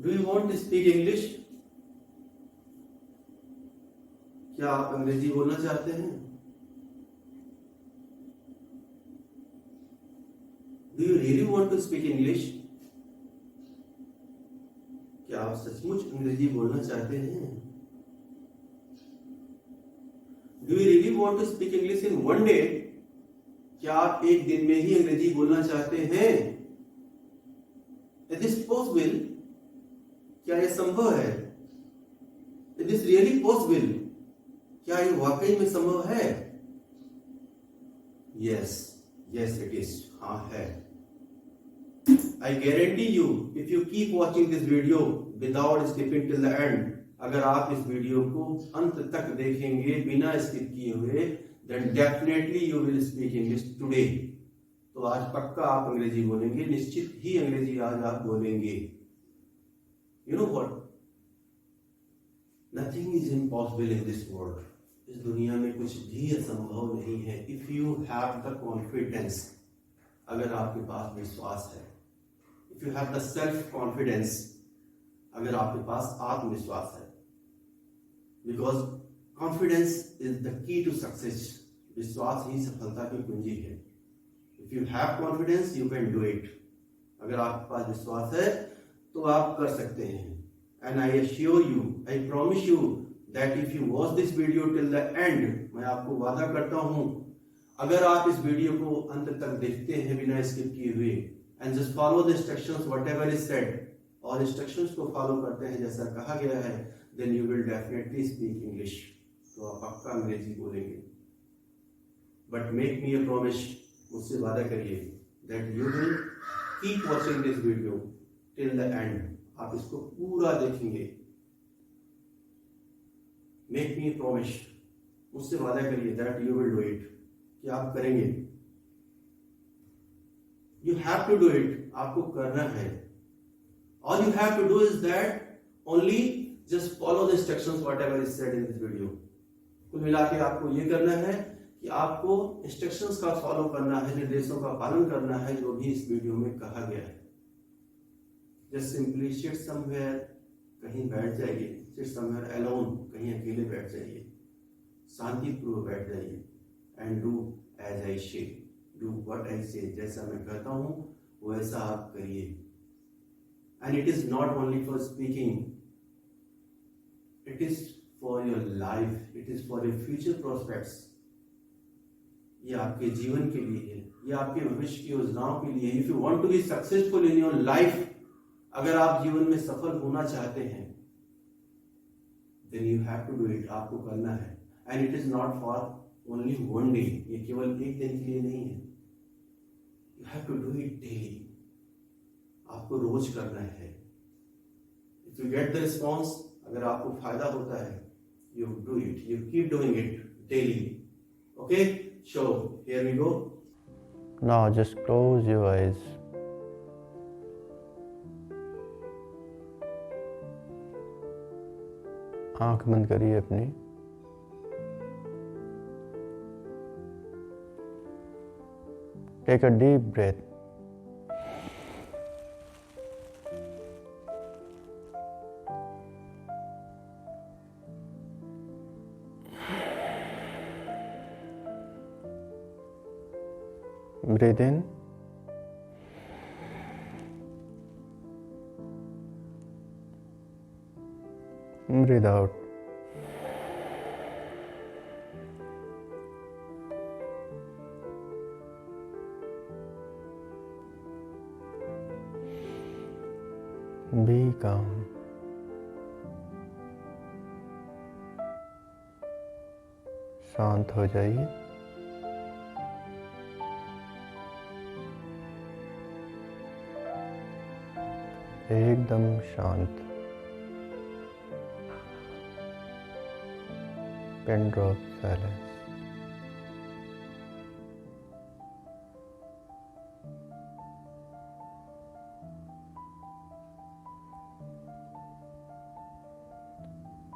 Do you want to speak English? क्या आप अंग्रेजी बोलना चाहते हैं? Do you really want to speak English? क्या आप सचमुच अंग्रेजी बोलना चाहते हैं? Do you really want to speak English in one day? क्या आप एक दिन में ही अंग्रेजी बोलना चाहते हैं? Is this possible? क्या यह संभव है? Is this really possible? क्या ये वाकई में संभव है? यस, यस इट इज, हाँ है। I guarantee you, if you keep watching this video without skipping till the end, अगर आप इस वीडियो को अंत तक देखेंगे बिना स्किप किए हुए, then definitely you will speak English today. तो आज पक्का आप अंग्रेजी बोलेंगे, निश्चित ही अंग्रेजी आज आप बोलेंगे। You know what? Nothing is impossible in this world. इस दुनिया में कुछ भी असंभव नहीं है। If you have the confidence, अगर आपके पास विश्वास है, if you have the self confidence, अगर आपके पास आत्मविश्वास है, because confidence is the key to success. विश्वास ही सफलता की कुंजी है। If you have confidence, you can do it. अगर आपके पास विश्वास है तो आप कर सकते हैं। And I assure you, I promise you that if you watch this video till the end, मैं आपको वादा करता हूँ, अगर आप इस वीडियो को अंत तक देखते हैं बिना स्किप किए हुए, and just follow the instructions whatever is said, और instructions को फॉलो करते हैं जैसा कहा गया है, then you will definitely speak English. तो आप पक्का अंग्रेजी बोलेंगे। But make me a promise, मुझसे वादा करिए, that you will keep watching this video till the end. आप इसको पूरा देखेंगे। Make me a promise, मुझसे वादा करिए that you will do it, कि आप करेंगे। You have to do it, आपको करना है। All you have to do is that only just follow the instructions whatever is said in this video. कुल मिला के आपको ये करना है कि आपको इंस्ट्रक्शंस का फॉलो करना है, निर्देशों का पालन करना है जो भी इस वीडियो में कहा गया है। Just simply sit somewhere, कहीं बैठ जाइए, sit somewhere alone, कहीं अकेले बैठ जाइए, शांतिपूर्वक बैठ जाइए, and do as I say, do what I say, जैसा मैं कहता हूँ वैसा आप करिए। And it is not only for speaking, it is for your life, it is for your future prospects. ये आपके जीवन के लिए है, ये आपके भविष्य की योजनाओं के लिए। If you want to be successful in your life, अगर आप जीवन में सफल होना चाहते हैं, then you have to do it, आपको करना है। And it is not for only one day, ये केवल एक दिन के लिए नहीं है। You have to do it daily, आपको रोज करना है। If you get the response, अगर आपको फायदा होता है, you do it, you keep doing it daily. Okay, so here we go. Now just close your eyes. आंख बंद करिए अपनी। Take a deep breath. Breathe in. Breathe out. Be calm. शांत हो जाइए। एकदम शांत। Pin drop silence.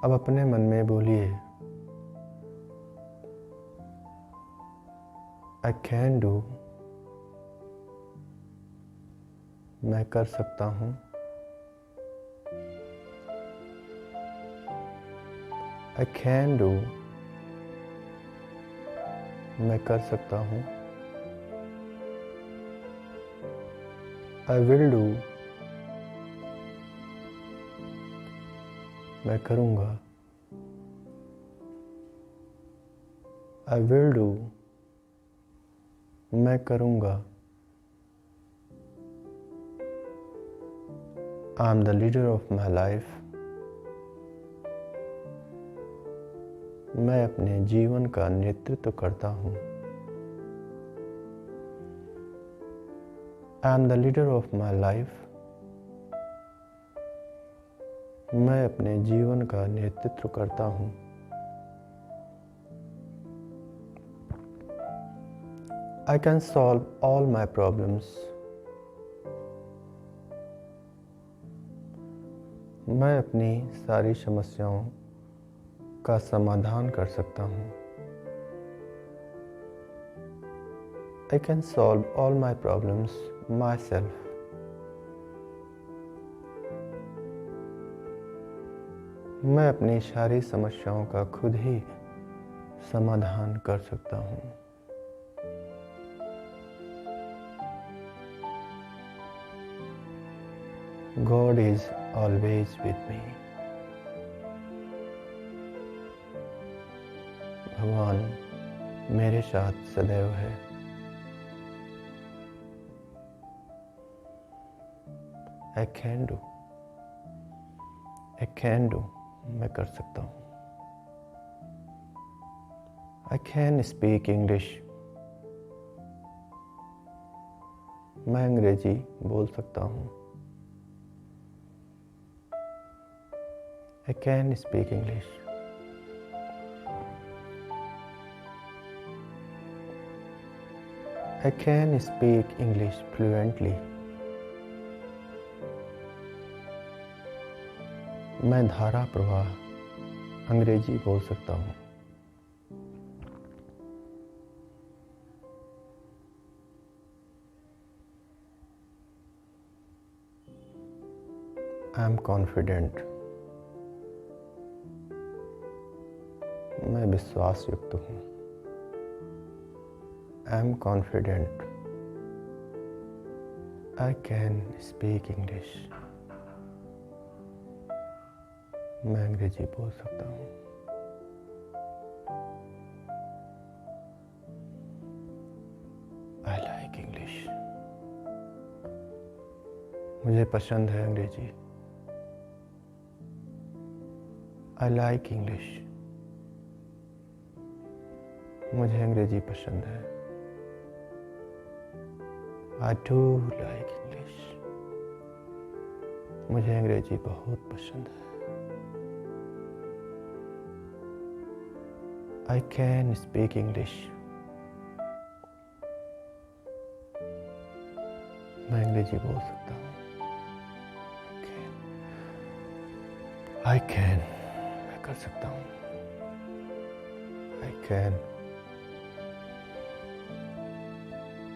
अब अपने मन में बोलिए, I can do, मैं कर सकता हूँ। आई कैन डू, मैं कर सकता हूँ। आई विल डू, मैं करूँगा। आई विल डू, मैं करूँगा। I am the leader of my life, मैं अपने जीवन का नेतृत्व करता हूँ। I am the leader of my life, मैं अपने जीवन का नेतृत्व करता हूँ। I can solve all my problems, मैं अपनी सारी समस्याओं का समाधान कर सकता हूँ। I can solve all my problems my self, मैं अपनी सारी समस्याओं का खुद ही समाधान कर सकता हूँ। God is always with me. भगवान मेरे साथ सदैव है। I can do, I can do, मैं कर सकता हूँ। I can speak English, मैं अंग्रेजी बोल सकता हूँ। I can speak English. I can speak English fluently. मैं धारा प्रवाह अंग्रेजी बोल सकता हूँ। I am confident. मैं विश्वास युक्त हूँ। I am confident. I can speak English. मैं अंग्रेजी बोल सकता हूँ। I like English. मुझे पसंद है अंग्रेजी। I like English. मुझे अंग्रेजी पसंद है। I do like English. मुझे अंग्रेजी बहुत पसंद है। I can speak English. मैं अंग्रेजी बोल सकता हूँ। I can, मैं कर सकता हूँ।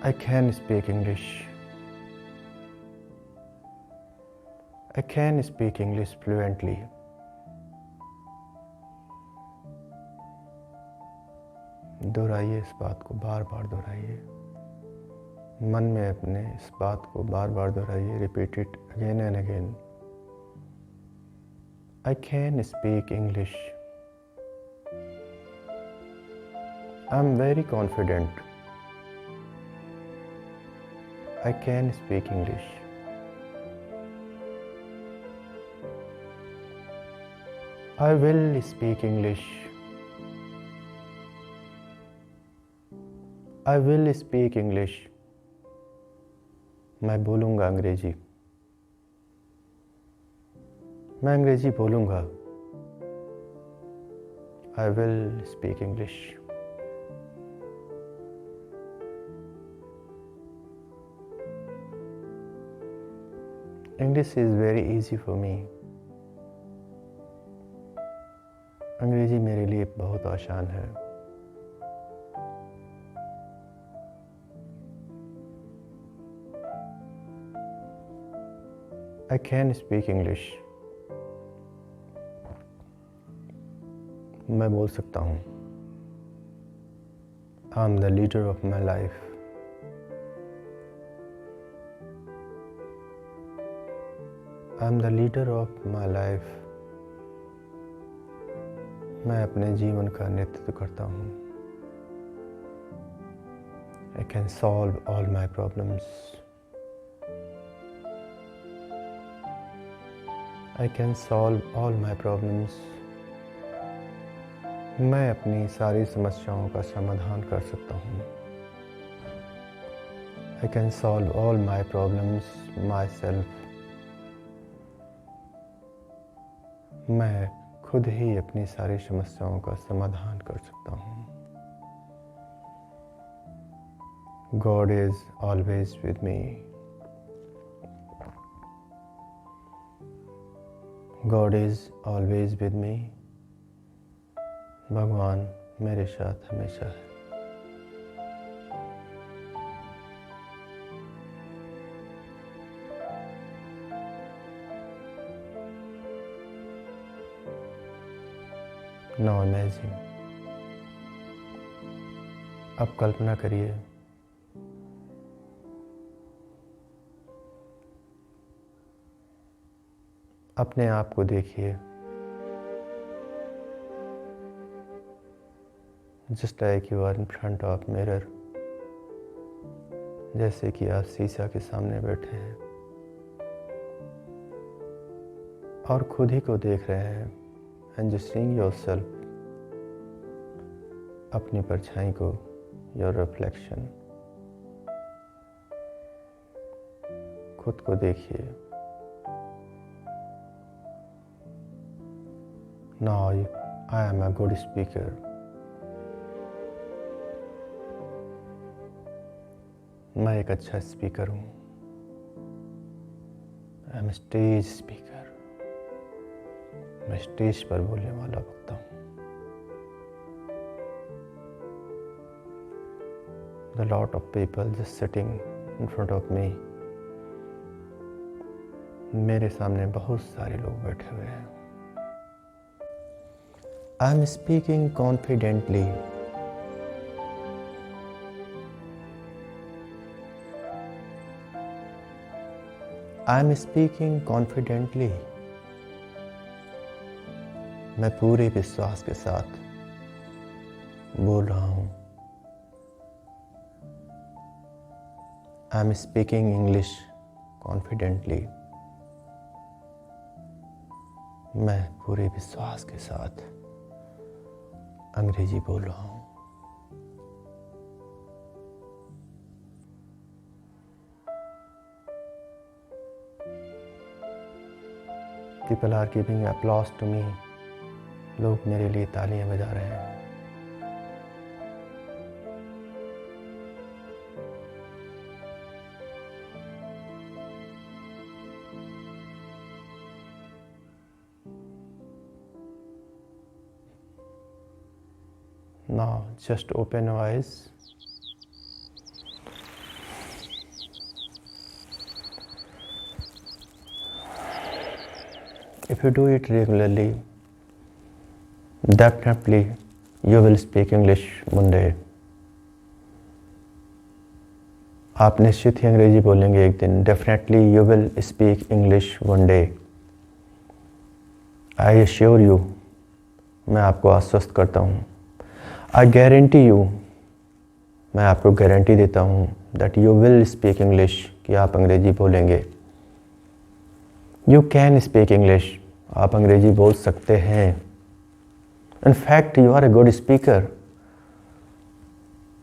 I can speak English. I can speak English fluently. दोहराइए इस बात को, बार बार दोहराइए। मन में अपने इस बात को बार बार दोहराइए। Repeat it again and again. I can speak English. I'm very confident. I can speak English. I will speak English. I will speak English. मैं बोलूँगा अंग्रेजी। मैं अंग्रेजी बोलूँगा। I will speak English. English is very easy for me. अंग्रेजी मेरे लिए बहुत आसान है। I can speak English. मैं बोल सकता हूँ I am the leader of my life. I am the leader of my life. मैं अपने जीवन का नेतृत्व करता हूँ। I can solve all my problems. I can solve all my problems. मैं अपनी सारी समस्याओं का समाधान कर सकता हूँ। I can solve all my problems my self. मैं खुद ही अपनी सारी समस्याओं का समाधान कर सकता हूँ। God is always with me. God is always with me. भगवान मेरे साथ हमेशा है। Now imagine, अब कल्पना करिए अपने आप को देखिए just like you are in front of mirror, जैसे कि आप शीशा के सामने बैठे हैं और खुद ही को देख रहे हैं and just seeing yourself, अपनी परछाई को, your reflection, खुद को देखिए। Now I am a good speaker. मैं एक अच्छा स्पीकर हूँ। I am stage speaker. मैं स्टेज पर बोलने वाला वक्ता हूँ। The lot of people just sitting in front of me. मेरे सामने बहुत सारे लोग बैठे हुए हैं। I am speaking confidently. I am speaking confidently. मैं पूरे विश्वास के साथ बोल रहा हूँ। I am speaking English confidently. मैं पूरे विश्वास के साथ अंग्रेजी बोल रहा हूँ। People are giving applause to me. लोग मेरे लिए तालियां बजा रहे हैं। Now just open your eyes. If you do it regularly, definitely you will speak English one day. आप निश्चित ही अंग्रेजी बोलेंगे एक दिन। Definitely you will speak English one day. I assure you, मैं आपको आश्वस्त करता हूँ। I guarantee you, मैं आपको गारंटी देता हूँ that you will speak English, कि आप अंग्रेजी बोलेंगे। You can speak English, आप अंग्रेजी बोल सकते हैं। In fact, you are a good speaker.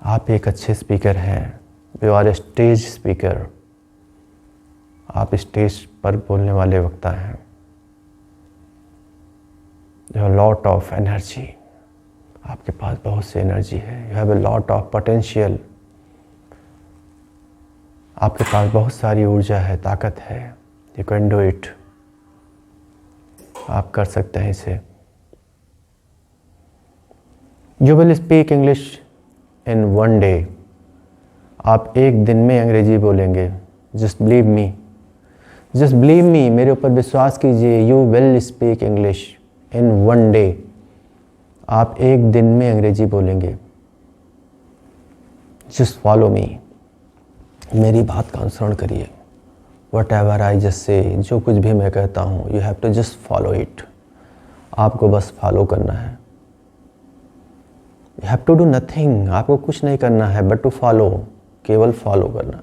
आप एक अच्छे स्पीकर हैं। You are a stage speaker. आप स्टेज पर बोलने वाले वक्ता हैं। You have a lot of energy. आपके पास बहुत सी एनर्जी है। You have a lot of potential. आपके पास बहुत सारी ऊर्जा है, ताकत है। You can do it. आप कर सकते हैं इसे। You will speak English in one day. आप एक दिन में अंग्रेजी बोलेंगे। Just believe me. Just believe me. मेरे ऊपर विश्वास कीजिए। You will speak English in one day. आप एक दिन में अंग्रेजी बोलेंगे। जस्ट फॉलो मी, मेरी बात का अनुसरण करिए। What ever I just say, जो कुछ भी मैं कहता हूँ, you have to just follow it. आपको बस फॉलो करना है। You have to do nothing, आपको कुछ नहीं करना है बट टू फॉलो, केवल फॉलो करना।